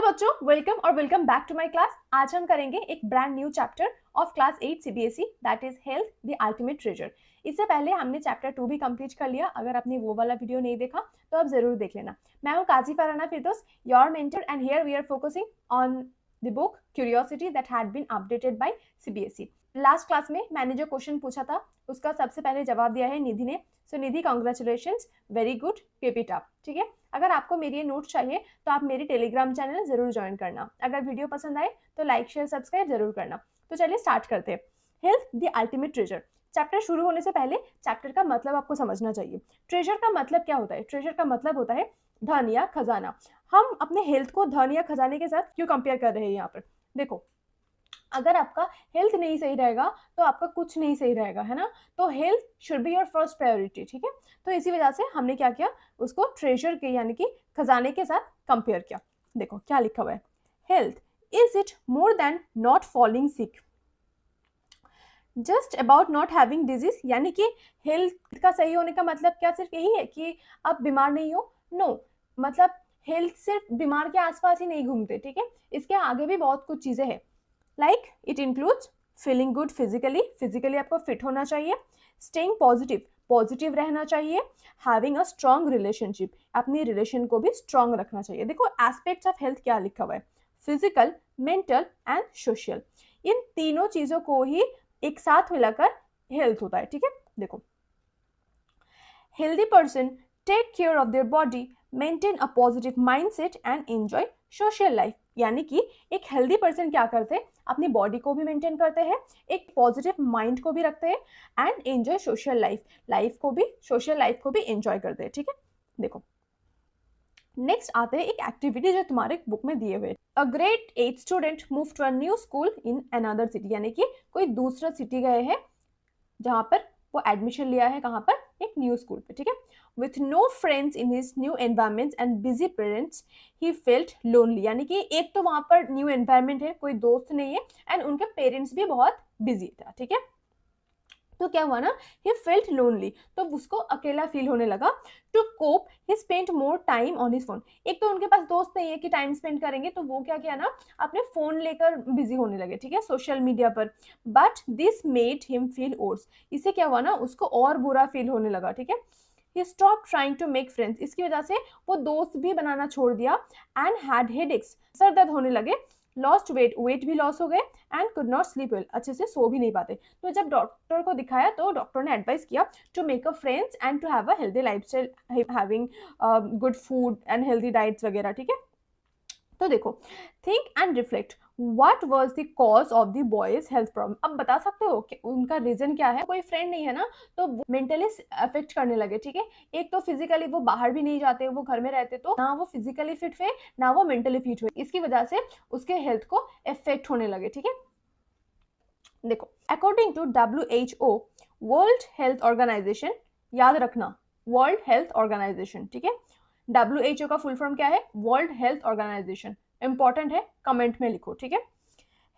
बच्चों, वेलकम और welcome back to my class. आज हम करेंगे एक brand new chapter of class 8 CBSE, that is health the ultimate treasure. इससे पहले हमने चैप्टर 2 भी कंप्लीट कर लिया। अगर आपने वो वाला वीडियो नहीं देखा तो आप जरूर देख लेना। मैं हूँ Kazi Farhana Firdaus, your mentor, and here we are focusing on the book curiosity that had been updated by CBSE. Last class में मैंने जो क्वेश्चन पूछा था उसका सबसे पहले जवाब दिया है निधि ने। So Nidhi, congratulations, very good, keep it up. ठीक है, अगर आपको मेरी ये नोट्स चाहिए तो आप मेरी टेलीग्राम चैनल जरूर ज्वाइन करना। अगर वीडियो पसंद आए तो लाइक शेयर सब्सक्राइब जरूर करना। तो चलिए स्टार्ट करते हैं। Health the ultimate treasure. Chapter शुरू होने से पहले चैप्टर का मतलब आपको समझना चाहिए। ट्रेजर का मतलब क्या होता है? ट्रेजर का मतलब होता है धन या खजाना। हम अपने हेल्थ को धन या खजाने के साथ क्यों कंपेयर कर रहे हैं यहाँ पर? देखो, अगर आपका हेल्थ नहीं सही रहेगा तो आपका कुछ नहीं सही रहेगा, है ना। तो health should be your first priority. ठीक है, तो इसी वजह से हमने क्या किया, उसको ट्रेजर के यानी कि खजाने के साथ कंपेयर किया। देखो क्या लिखा हुआ है, health is it more than not falling sick, just about not having disease. यानी कि हेल्थ का सही होने का मतलब क्या सिर्फ यही है कि आप बीमार नहीं हो? नो, मतलब हेल्थ सिर्फ बीमार के आसपास ही नहीं घूमते। ठीक है, इसके आगे भी बहुत कुछ चीजें हैं। Like it includes feeling good physically आपको फिट होना चाहिए, स्टेइंग पॉजिटिव रहना चाहिए, हैविंग अ स्ट्रॉन्ग रिलेशनशिप, अपनी रिलेशन को भी स्ट्रॉन्ग रखना चाहिए। देखो एस्पेक्ट्स ऑफ हेल्थ क्या लिखा हुआ है, फिजिकल, मेंटल एंड सोशल। इन तीनों चीजों को ही एक साथ मिलाकर हेल्थ होता है। ठीक है, देखो, healthy person take care of their body, maintain a positive mindset and enjoy social life. यानी कि एक हेल्दी पर्सन क्या करते हैं, अपनी बॉडी को भी मेंटेन करते हैं, एक पॉजिटिव माइंड को भी रखते हैं and enjoy social social life को भी एंजॉय करते हैं। ठीक है, देखो नेक्स्ट आते हैं एक एक्टिविटी जो तुम्हारे बुक में दिए हुए। A grade 8 student move to a new school in another city. यानी कि कोई दूसरा सिटी गए हैं जहां पर वो एडमिशन लिया है, कहां पर? एक न्यू स्कूल पे। ठीक है, with no friends in his new environment and busy parents he felt lonely. यानी कि एक तो वहां पर न्यू एनवायरमेंट है, कोई दोस्त नहीं है, एंड उनके पेरेंट्स भी बहुत बिजी था। ठीक है, तो क्या हुआ ना, ही फेल्ट लोनली, तो उसको अकेला फील होने लगा। To cope he spent more time on his phone. एक तो उनके पास दोस्त नहीं है कि टाइम स्पेंड करेंगे, तो वो क्या किया ना, अपने फोन लेकर बिजी होने लगे। ठीक है, सोशल मीडिया पर। But this made him feel odds. इससे क्या हुआ ना, उसको और बुरा फील होने लगा। ठीक है, he stopped trying to make friends। इसकी वजह से वो दोस्त भी बनाना छोड़ दिया। and had headaches, सर दर्द होने लगे। लॉस्ट वेट भी लॉस हो गए and could not sleep well, अच्छे से सो भी नहीं पाते। तो जब डॉक्टर को दिखाया तो डॉक्टर ने एडवाइस किया to make a friends and to have a healthy lifestyle, having good food and healthy diets वगैरह। ठीक है, तो देखो, think and reflect, what was the cause of the boy's health problem. अब बता सकते हो कि उनका रीजन क्या है? कोई फ्रेंड नहीं है ना, तो मेंटली अफेक्ट करने लगे। ठीक है, एक तो फिजिकली वो बाहर भी नहीं जाते, वो घर में रहते, तो ना वो फिजिकली फिट हुए ना वो मेंटली फिट हुए। इसकी वजह से उसके हेल्थ को इफेक्ट होने लगे। ठीक है, देखो, according to WHO, world health organisation, याद रखना वर्ल्ड हेल्थ ऑर्गेनाइजेशन। ठीक है, WHO का फुल फॉर्म क्या है? World health organisation. इंपॉर्टेंट है, कमेंट में लिखो। ठीक है,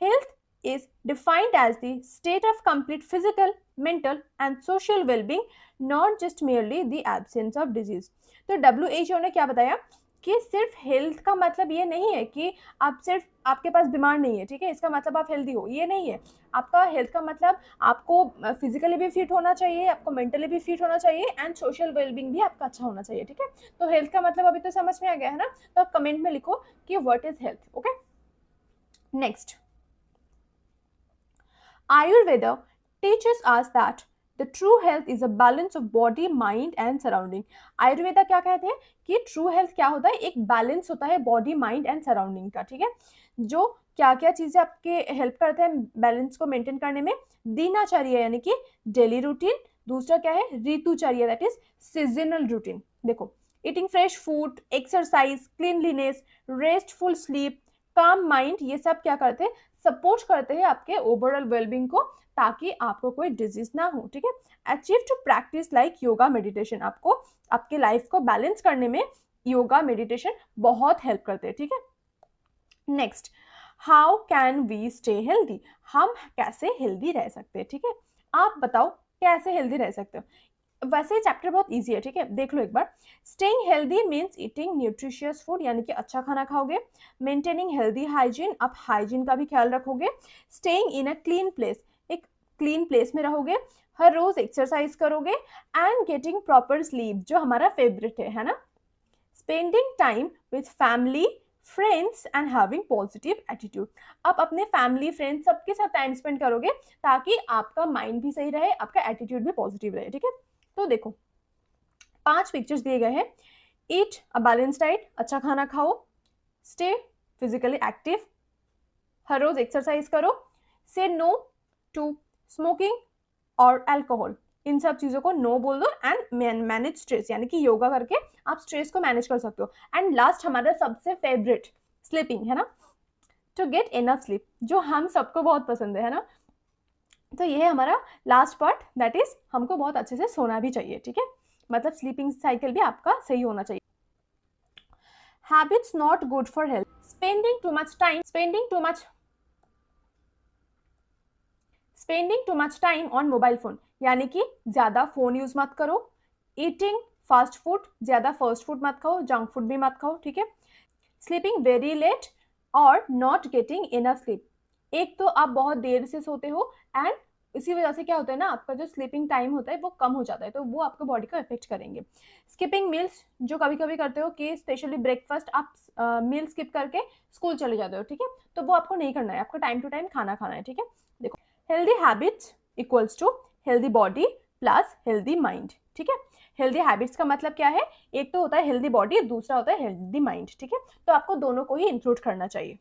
health is defined as the state of complete physical, mental and social well-being, not just merely the absence of disease। तो WHO ने क्या बताया कि सिर्फ हेल्थ का मतलब ये नहीं है कि आप सिर्फ आपके पास बीमार नहीं है। ठीक है, इसका मतलब आप हेल्दी हो, ये नहीं है। आपका हेल्थ का मतलब आपको फिजिकली भी फिट होना चाहिए, आपको मेंटली भी फिट होना चाहिए एंड सोशल वेलबींग भी आपका अच्छा होना चाहिए। ठीक है, तो हेल्थ का मतलब अभी तो समझ में आ गया है ना। तो आप कमेंट में लिखो कि what is health. Okay, next, Ayurveda teaches us that the true health is a balance of body, mind and surrounding। Ayurveda क्या कहते हैं कि ट्रू हेल्थ क्या होता है? एक बैलेंस होता है बॉडी, माइंड एंड सराउंडिंग का। ठीक है, जो क्या क्या चीजें आपके हेल्प करते हैं बैलेंस को मेंटेन करने में? दिनचर्या यानी कि डेली रूटीन, दूसरा क्या है? ऋतुचर्या, दैट इज सीजनल रूटीन। देखो, eating fresh food, exercise, cleanliness, restful sleep, काम माइंड, ये सब क्या करते हैं? सपोर्ट करते हैं आपके ओवरऑल वेलबींग को, ताकि आपको कोई डिजीज ना हो। ठीक है, achieve to practice like yoga meditation, आपको आपके लाइफ को बैलेंस करने में योगा मेडिटेशन बहुत हेल्प करते हैं। ठीक है, next, how can we stay healthy, हम कैसे हेल्दी रह सकते हैं? ठीक है, आप बताओ कैसे हेल्दी रह सकते हो? वैसे ही चैप्टर बहुत इजी है, ठीक है, देख लो एक बार। Staying healthy means eating nutritious food, यानी कि अच्छा खाना खाओगे। मेंटेनिंग हेल्दी हाइजीन, आप हाइजीन का भी ख्याल रखोगे। Staying in a clean place, एक क्लीन प्लेस में रहोगे। हर रोज एक्सरसाइज करोगे। एंड गेटिंग प्रॉपर स्लीप, जो हमारा फेवरेट है ना। Spending time with family friends and having positive attitude, आप अपने फैमिली फ्रेंड्स सबके साथ टाइम स्पेंड करोगे ताकि आपका माइंड भी सही रहे, आपका एटीट्यूड भी पॉजिटिव रहे, ठीक है। तो देखो 5 पिक्चर्स दिए गए हैं। ईट अ बैलेंस डाइट, अच्छा खाना खाओ। स्टे फिजिकली एक्टिव, हर रोज एक्सरसाइज करो। से नो टू स्मोकिंग और अल्कोहल, इन सब चीजों को नो बोल दो। एंड मैनेज स्ट्रेस, यानी कि योगा करके आप स्ट्रेस को मैनेज कर सकते हो। एंड लास्ट हमारा सबसे फेवरेट, स्लीपिंग, है ना। टू गेट इनफ स्लीप, जो हम सबको बहुत पसंद है ना। तो ये है हमारा लास्ट पार्ट, दैट इज हमको बहुत अच्छे से सोना भी चाहिए, ठीक है, मतलब स्लीपिंग साइकिल भी आपका सही होना चाहिए। Habits not good for health, spending too much time on mobile phone, यानी कि ज्यादा फोन यूज मत करो। ईटिंग फास्ट फूड, ज्यादा फास्ट फूड मत खाओ, जंक फूड भी मत खाओ, ठीक है। स्लीपिंग वेरी लेट और नॉट गेटिंग इनफ स्लीप, एक तो आप बहुत देर से सोते हो एंड इसी वजह से क्या होता है ना, आपका जो स्लीपिंग टाइम होता है वो कम हो जाता है, तो वो आपको बॉडी को इफेक्ट करेंगे। स्किपिंग मील्स, जो कभी कभी करते हो कि स्पेशली ब्रेकफास्ट आप मील स्किप करके स्कूल चले जाते हो, ठीक है, तो वो आपको नहीं करना है, आपको टाइम टू टाइम खाना खाना है, ठीक है। देखो healthy habits equals to healthy body plus healthy mind, ठीक है। हेल्दी हैबिट्स का मतलब क्या है, एक तो होता है हेल्दी बॉडी, दूसरा होता है हेल्दी माइंड, ठीक है, तो आपको दोनों को ही इंक्लूड करना चाहिए।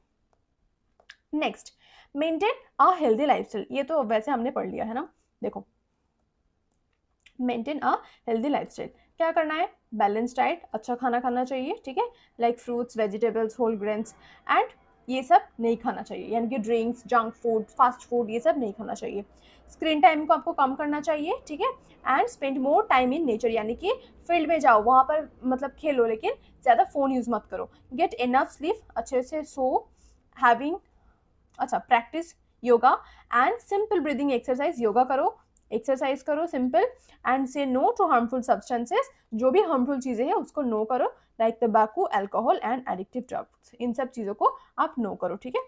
Next, maintain a healthy lifestyle, ये तो वैसे हमने पढ़ लिया है ना। देखो मेंटेन अ हेल्दी लाइफस्टाइल, क्या करना है, बैलेंस डाइट, अच्छा खाना खाना चाहिए, ठीक है, like fruits, vegetables, whole grains, and ये सब नहीं खाना चाहिए, यानी कि drinks, junk food, fast food, ये सब नहीं खाना चाहिए। स्क्रीन टाइम को आपको कम करना चाहिए, ठीक है। And spend more time in nature, यानी कि फील्ड में जाओ, वहाँ पर मतलब खेलो, लेकिन ज़्यादा फ़ोन यूज़ मत करो। गेट इनफ स्लीप, अच्छे से सो। हैविंग अच्छा practice yoga and simple breathing exercise, yoga करो, एक्सरसाइज करो सिंपल। एंड से नो टू हार्मफुल सब्सटेंसेस, जो भी हार्मफुल चीज़ें हैं उसको नो करो, लाइक तंबाकू, अल्कोहल एंड एडिक्टिव ड्रग्स, इन सब चीज़ों को आप नो करो, ठीक है।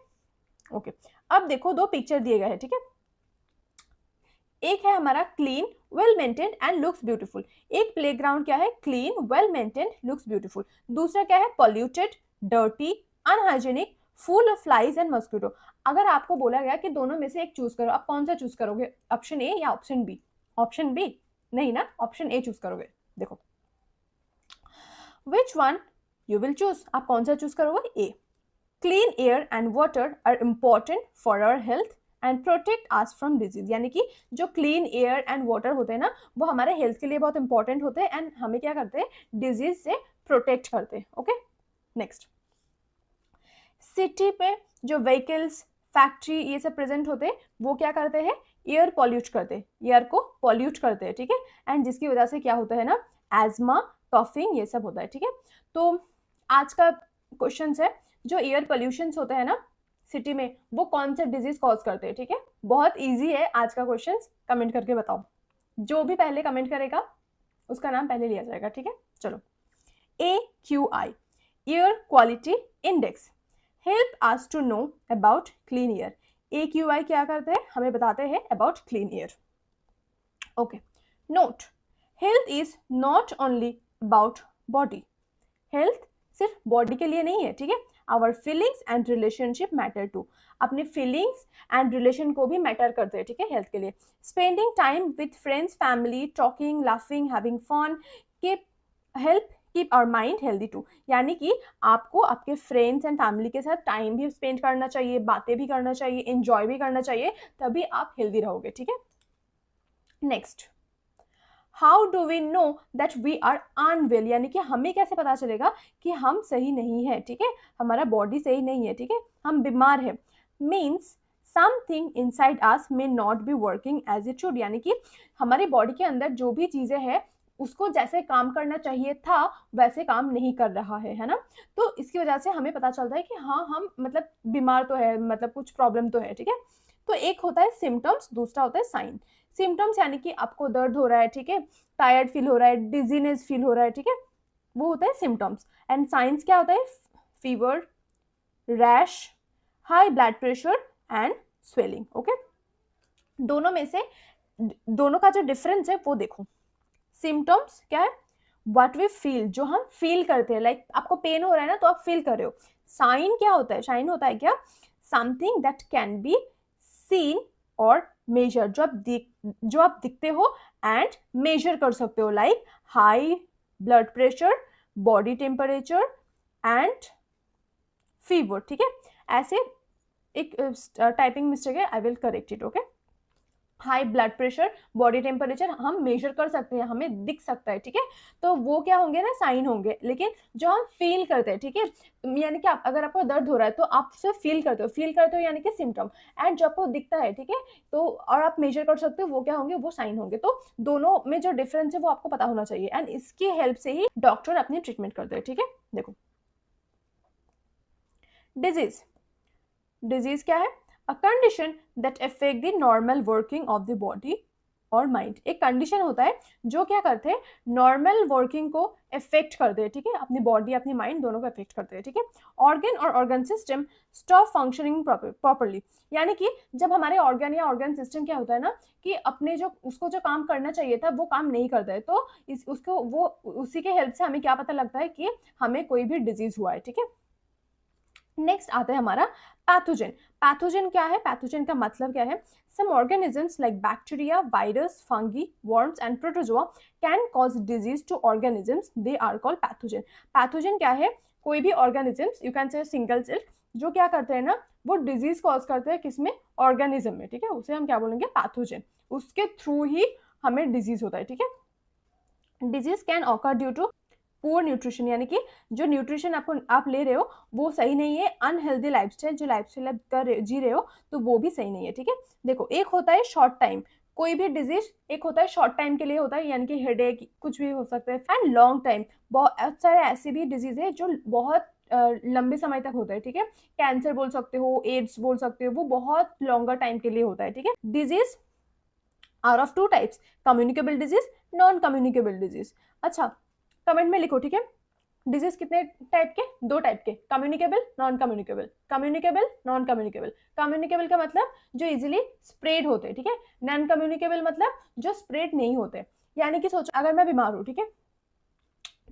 ओके, अब देखो 2 पिक्चर दिए गए हैं, ठीक है। एक है हमारा clean, well maintained and looks beautiful, एक प्लेग्राउंड क्या है, clean, well maintained, looks beautiful. दूसरा क्या है, polluted, dirty, unhygienic, full of flies and mosquito. अगर आपको बोला गया कि दोनों में से एक चूज करो, आप कौन सा चूज करोगे, ऑप्शन ए या ऑप्शन बी? ऑप्शन बी नहीं ना, ऑप्शन ए चूज करोगे। देखो which one you will choose, आप कौन सा चूज करोगे? A, clean air and water are important for our health and protect us from disease, यानी कि जो क्लीन एयर एंड वाटर होते हैं ना, वो हमारे हेल्थ के लिए बहुत इंपॉर्टेंट होते हैं एंड हमें क्या करते हैं, डिजीज से प्रोटेक्ट करते हैं। ओके, नेक्स्ट, सिटी पे जो व्हीकल्स, फैक्ट्री, ये सब प्रेजेंट होते हैं, वो क्या करते हैं, एयर पॉल्यूट करते हैं, एयर को पॉल्यूट करते हैं, ठीक है। एंड जिसकी वजह से क्या होता है ना, एजमा, कफिंग, ये सब होता है, ठीक है। तो आज का क्वेश्चन है, जो एयर पोल्यूशन होते हैं ना सिटी में, वो कौन से डिजीज कॉज करते हैं, ठीक है। बहुत इजी है आज का क्वेश्चन, कमेंट करके बताओ, जो भी पहले कमेंट करेगा उसका नाम पहले लिया जाएगा, ठीक है। चलो, AQI, air quality index, help us to know about clean air. AQI क्या करते हैं, हमें बताते हैं about clean air. Okay, note, health is not only about body, health सिर्फ बॉडी के लिए नहीं है, ठीक है। Our feelings and relationship matter too, अपने फीलिंग्स एंड रिलेशन को भी मैटर करते हैं, ठीक है, हेल्थ के लिए। Spending time with friends, family, talking, laughing, having fun, keep help keep our mind healthy too, यानी कि आपको आपके फ्रेंड्स एंड फैमिली के साथ टाइम भी स्पेंड करना चाहिए, बातें भी करना चाहिए, एंजॉय भी करना चाहिए, तभी आप हेल्दी रहोगे, ठीक है। Next, how do we know that we are unwell, यानी कि हमें कैसे पता चलेगा कि हम सही नहीं है, ठीक है, हमारा बॉडी सही नहीं है, ठीक है, हम बीमार है। Means something inside us may not be working as it should, यानी कि हमारी बॉडी के अंदर जो भी चीजें हैं उसको जैसे काम करना चाहिए था वैसे काम नहीं कर रहा है ना। तो इसकी वजह से हमें पता चलता है कि हाँ हम मतलब बीमार तो है, मतलब कुछ प्रॉब्लम तो है, ठीक है। तो एक होता है सिम्टम्स, दूसरा होता है साइन। सिम्टम्स यानी कि आपको दर्द हो रहा है, ठीक है, टायर्ड फील हो रहा है, डिजीनेस फील हो रहा है, ठीक है, वो होता है सिम्टम्स। एंड साइंस क्या होता है? Fever, rash, high blood pressure and swelling. Okay, दोनों में से दोनों का जो डिफरेंस है वो देखो। सिम्टम्स क्या है? व्हाट वी फील, जो हम फील करते हैं, लाइक आपको पेन हो रहा है ना तो आप फील कर रहे हो। साइन क्या होता है? साइन होता है क्या? Something that can be seen और मेजर, जो आप दिखते हो एंड मेजर कर सकते हो, like high blood pressure, body temperature and fever. ठीक है, ऐसे एक टाइपिंग मिस्टेक है, I will correct it. Okay, high blood pressure, body temperature हम मेजर कर सकते हैं, हमें दिख सकता है, ठीक है, तो वो क्या होंगे ना, साइन होंगे। लेकिन जो हम फील करते हैं, ठीक है, यानी कि अगर आपको दर्द हो रहा है तो आप उसे फील करते हो यानी कि सिम्टम, एंड जो आपको दिखता है, ठीक है, तो और आप मेजर कर सकते हो, वो क्या होंगे? वो साइन होंगे। तो दोनों में जो डिफरेंस है वो आपको पता होना चाहिए, एंड इसकी हेल्प से ही डॉक्टर अपनी ट्रीटमेंट करते हैं। ठीक है, देखो डिजीज, डिजीज क्या है? A condition that affect the normal working of the body और माइंड। एक कंडीशन होता है जो क्या करते हैं? नॉर्मल वर्किंग को इफेक्ट करते हैं, ठीक है, अपनी बॉडी अपनी माइंड दोनों को इफेक्ट करते हैं। ठीक है, ऑर्गन और organ system stop functioning properly, यानी कि जब हमारे ऑर्गन या ऑर्गन सिस्टम क्या होता है ना कि अपने जो उसको जो काम करना चाहिए था वो काम नहीं करता है, तो उसको वो उसी के हेल्प से हमें क्या पता लगता है कि हमें कोई भी डिजीज हुआ है। ठीक है, नेक्स्ट आता है हमारा पैथोजन। पैथोजन क्या है? पैथोजन का मतलब क्या है? Some organisms like bacteria, virus, fungi, worms and protozoa can cause disease to organisms, they are called pathogen. Pathogen क्या है? कोई भी organisms, you can say single cell, जो क्या करते हैं ना, वो डिजीज कॉज करते हैं किसमें? ऑर्गेनिज्म में। ठीक है, उसे हम क्या बोलेंगे? पैथोजन। उसके थ्रू ही हमें डिजीज होता है। ठीक है, disease can occur due to poor nutrition, यानी कि जो न्यूट्रिशन आप ले रहे हो वो सही नहीं है, अनहेल्दी लाइफस्टाइल, जो लाइफस्टाइल आप जी रहे हो तो वो भी सही नहीं है। ठीक है, देखो एक होता है शॉर्ट टाइम, कोई भी डिजीज एक होता है शॉर्ट टाइम के लिए होता है, यानी कि हेडेक कुछ भी हो सकता है, एंड लॉन्ग टाइम, बहुत सारे ऐसे भी डिजीज है जो बहुत लंबे समय तक होता है। ठीक है, कैंसर बोल सकते हो, एड्स बोल सकते हो, वो बहुत लॉन्गर टाइम के लिए होता है। ठीक है, disease are of two types, communicable disease, non communicable disease. अच्छा, कमेंट में लिखो। ठीक है, डिजीज कितने टाइप के? दो टाइप के, communicable, non communicable. Communicable, non communicable. Communicable का मतलब जो इजीली स्प्रेड होते हैं, ठीक है। नॉन कम्युनिकेबल मतलब जो स्प्रेड नहीं होते, यानी कि सोचो अगर मैं बीमार हूँ, ठीक है,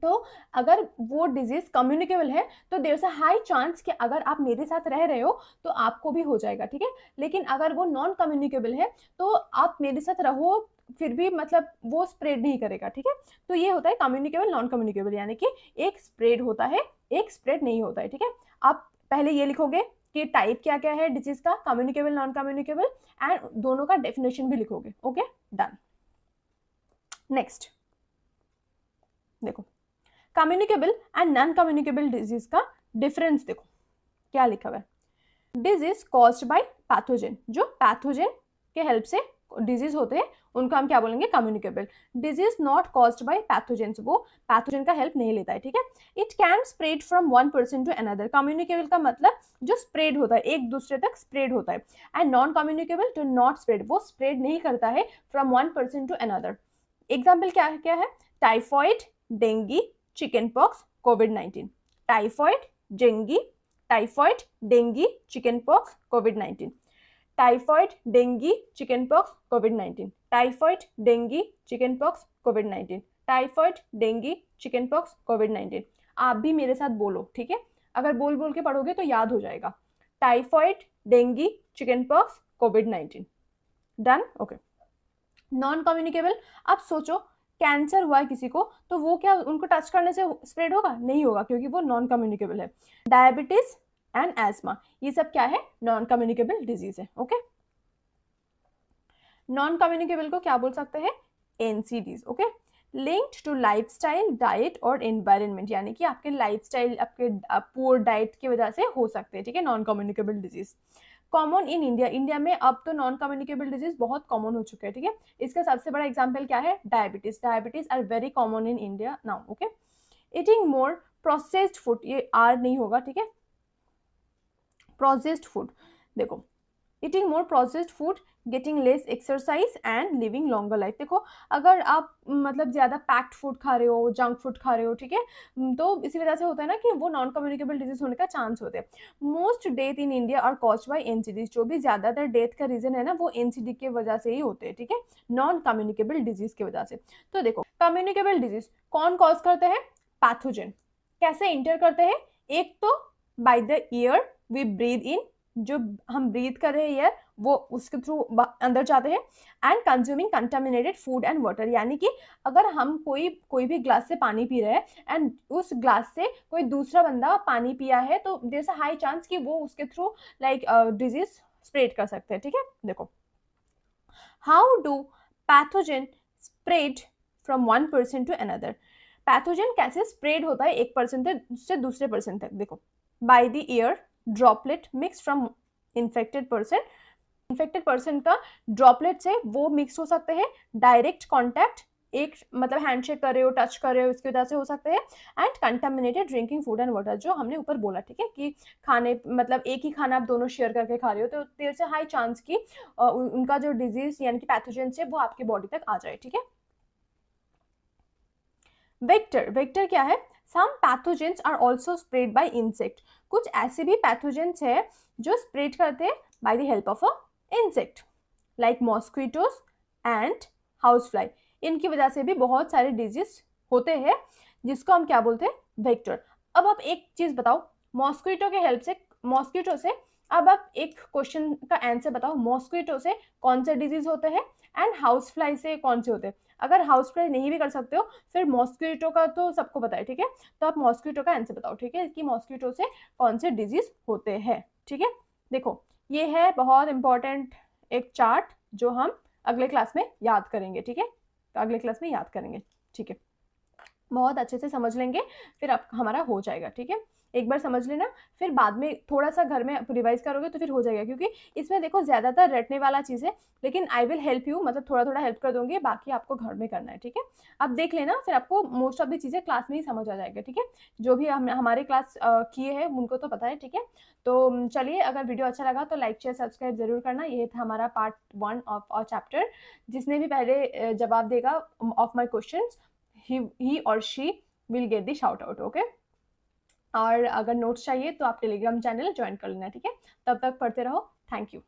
तो अगर वो डिजीज कम्युनिकेबल है तो there is a high chance कि अगर आप मेरे साथ रह रहे हो तो आपको भी हो जाएगा। ठीक है, लेकिन अगर वो नॉन कम्युनिकेबल है तो आप मेरे साथ रहो फिर भी मतलब वो स्प्रेड नहीं करेगा। ठीक है, तो ये होता है कम्युनिकेबल, नॉन कम्युनिकेबल, यानी कि एक स्प्रेड होता है, एक स्प्रेड नहीं होता है। ठीक है, आप पहले ये लिखोगे कि टाइप क्या क्या है डिजीज का, कम्युनिकेबल, नॉन कम्युनिकेबल, एंड दोनों का डेफिनेशन भी लिखोगे। Okay, done. नेक्स्ट देखो, communicable and non communicable disease का डिफरेंस देखो क्या लिखा हुआ है। डिजीज कॉज्ड बाय पैथोजन, जो पैथोजन के हेल्प से डिजीज होते हैं उनको हम क्या बोलेंगे? Communicable. Disease not caused by pathogens, वो पैथोजन का हेल्प नहीं लेता है। ठीक है, it can spread from one person to another. Communicable का मतलब जो स्प्रेड होता है, एक दूसरे तक स्प्रेड होता है, and non communicable to not spread, वो स्प्रेड नहीं करता है from one person to another. Example क्या क्या है? Typhoid, dengue, chicken pox, covid. Typhoid, dengue, typhoid, dengue, chicken pox, covid. Typhoid, dengue, chicken pox, covid. Typhoid, dengue, chicken pox, covid. Typhoid, dengue, chicken pox, covid. आप भी मेरे साथ बोलो, ठीक है, अगर बोल बोल के पढ़ोगे तो याद हो जाएगा। टाइफॉइड, डेंगी, चिकन पॉक्स, कोविड-19। डन। ओके, नॉन कम्युनिकेबल, आप सोचो कैंसर हुआ है किसी को तो वो क्या उनको टच करने से स्प्रेड होगा? नहीं होगा, क्योंकि वो नॉन कम्युनिकेबल है। डायबिटीज एंड एस्मा, ये सब क्या है? नॉन कम्युनिकेबल डिजीज है। ओके, नॉन कम्युनिकेबल को क्या बोल सकते हैं? NCDs. Okay, linked to lifestyle, diet और एनवायरनमेंट, यानी कि आपके लाइफस्टाइल, आपके पुअर डाइट की वजह से हो सकते हैं। ठीक है, non communicable disease. Common in India, India में अब तो नॉन कम्युनिकेबल डिजीज बहुत कॉमन हो चुके हैं। ठीक है, इसका सबसे बड़ा एग्जांपल क्या है? Diabetes. Diabetes are very common in India now. Okay, eating more processed food, ये आर नहीं होगा, ठीक है, प्रोसेस्ड फूड। देखो eating more processed food, getting less exercise and living longer life. देखो अगर आप मतलब ज़्यादा पैक्ड फूड खा रहे हो, जंक फूड खा रहे हो, ठीक है, तो इसी वजह से होता है ना कि वो नॉन कम्युनिकेबल डिजीज होने का चांस होते हैं। Most death in India are caused by NCD. जो भी ज़्यादातर डेथ का रीजन है ना वो एनसीडी की वजह से ही होते हैं, ठीक है, नॉन कम्युनिकेबल डिजीज की वजह से। तो देखो कम्युनिकेबल डिजीज कौन कॉज करते हैं? पैथोजन। कैसे इंटर करते हैं? एक तो by the air we breathe in, जो हम ब्रीथ कर रहे हैं एयर वो उसके थ्रू अंदर जाते हैं। And consuming contaminated food and water, यानी कि अगर हम कोई भी ग्लास से पानी पी रहे हैं एंड उस ग्लास से कोई दूसरा बंदा पानी पिया है तो there is a high chance कि वो उसके थ्रू लाइक डिजीज स्प्रेड कर सकते हैं, ठीक है। देखो how do pathogen spread from one person to another. Pathogen कैसे स्प्रेड होता है एक पर्सन से दूसरे पर्सन तक? देखो by the air, droplet mix from infected person. Infected person का ड्रॉपलेट से वो मिक्स हो सकते हैं। डायरेक्ट कॉन्टैक्ट, एक मतलब हैंडशेक कर रहे हो, टच कर रहे हो, इसकी वजह से हो सकते हैं। And contaminated drinking food and water, जो हमने ऊपर बोला, ठीक है, कि खाने मतलब एक ही खाना आप दोनों शेयर करके खा रहे हो तो देयर से हाई चांस की उनका जो डिजीज यानी कि पैथोजन से वो आपकी बॉडी तक आ जाए, ठीक है। वेक्टर, वेक्टर क्या है? Some pathogens are also spread by insect. कुछ ऐसे भी पैथोजेंस है जो स्प्रेड करते हैं by the help of a insect like mosquitoes and house fly. इनकी वजह से भी बहुत सारे डिजीज होते हैं जिसको हम क्या बोलते हैं? वेक्टर। अब आप एक चीज बताओ, मॉस्किटो के हेल्प से, मॉस्किटो से, अब आप एक क्वेश्चन का आंसर बताओ, मॉस्किटो से कौन से डिजीज होते हैं एंड हाउस फ्लाई से कौन से होते हैं? अगर हाउस फ्लाई नहीं भी कर सकते हो फिर मॉस्किटो का तो सबको पता है, ठीक है, तो आप मॉस्किटो का आंसर बताओ, ठीक है, कि मॉस्किटो से कौन से डिजीज होते हैं, ठीक है। देखो ये है बहुत इंपॉर्टेंट एक चार्ट जो हम अगले क्लास में याद करेंगे, ठीक है, तो अगले क्लास में याद करेंगे, ठीक है, बहुत अच्छे से समझ लेंगे फिर अब हमारा हो जाएगा, ठीक है। एक बार समझ लेना फिर बाद में थोड़ा सा घर में रिवाइज करोगे तो फिर हो जाएगा, क्योंकि इसमें देखो ज्यादातर रटने वाला चीज है, लेकिन आई विल हेल्प यू, मतलब थोड़ा थोड़ा हेल्प कर दूंगी, बाकी आपको घर में करना है, ठीक है। अब देख लेना फिर आपको मोस्ट ऑफ द चीजें क्लास में ही समझ आ जाएगा, ठीक है। जो भी हम हमारे क्लास किए हैं उनको तो पता है, ठीक है। तो चलिए अगर वीडियो अच्छा लगा तो लाइक शेयर सब्सक्राइब जरूर करना। ये था हमारा पार्ट 1 ऑफ और चैप्टर। जिसने भी पहले जवाब देगा of my question he or she will get the shout out, okay। और अगर नोट्स चाहिए तो आप टेलीग्राम चैनल ज्वाइन कर लेना, ठीक है। तब तक पढ़ते रहो, थैंक यू।